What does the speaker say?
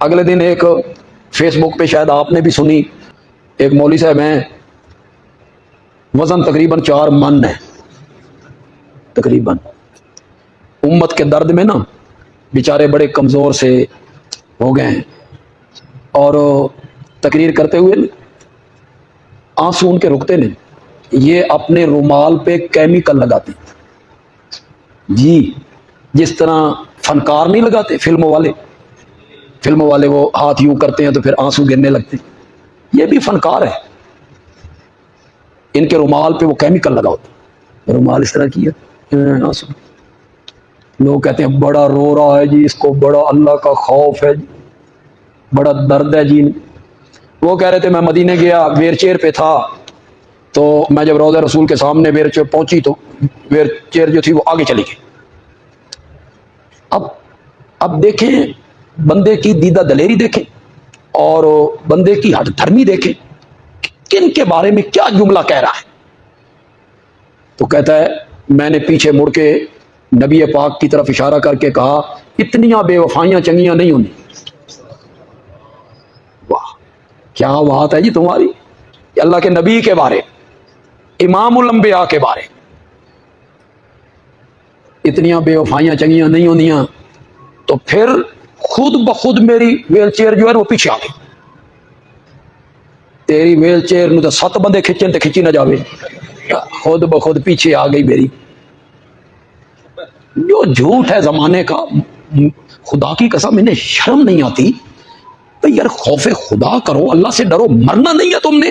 اگلے دن ایک فیس بک پہ شاید آپ نے بھی سنی، ایک مولوی صاحب ہیں، وزن تقریباً 4 من ہے تقریباً، امت کے درد میں نا بیچارے بڑے کمزور سے ہو گئے ہیں، اور تقریر کرتے ہوئے آنسو ان کے رکتے نہیں، یہ اپنے رومال پہ کیمیکل لگاتے جی، جس طرح فنکار نہیں لگاتے فلموں والے وہ ہاتھ یوں کرتے ہیں تو پھر آنسو گرنے لگتے ہیں، یہ بھی فنکار ہے، ان کے رومال پہ وہ کیمیکل لگا ہوتا، رومال اس طرح کیا آنسو، لوگ کہتے ہیں بڑا رو رہا ہے جی، اس کو بڑا اللہ کا خوف ہے جی، بڑا درد ہے جی۔ وہ کہہ رہے تھے میں مدینے گیا، ویل چیئر پہ تھا، تو میں جب روضہ رسول کے سامنے ویل چیئر پہنچی تو ویل چیئر جو تھی وہ آگے چلی گئی۔ اب دیکھیں بندے کی دیدہ دلیری دیکھیں اور بندے کی ہٹ دھرمی دیکھیں، کن کے بارے میں کیا جملہ کہہ رہا ہے۔ تو کہتا ہے میں نے پیچھے مڑ کے نبی پاک کی طرف اشارہ کر کے کہا اتنیاں بے وفائیاں چنگیاں نہیں ہونی۔ واہ کیا بات ہے جی تمہاری، اللہ کے نبی کے بارے، امام الانبیاء کے بارے، اتنیاں بے وفائیاں چنگیاں نہیں ہونیاں، تو پھر خود بخود میری ویل چیئر جو ہے وہ پیچھے آ گئی، تیری ویل چیئر نو تو 7 بندے کھچن تو کھچی نہ جاوے، خود بخود پیچھے آ گئی میری۔ جو جھوٹ ہے زمانے کا، خدا کی قسم انہیں شرم نہیں آتی بھئی یار، خوف خدا کرو، اللہ سے ڈرو، مرنا نہیں ہے تم نے۔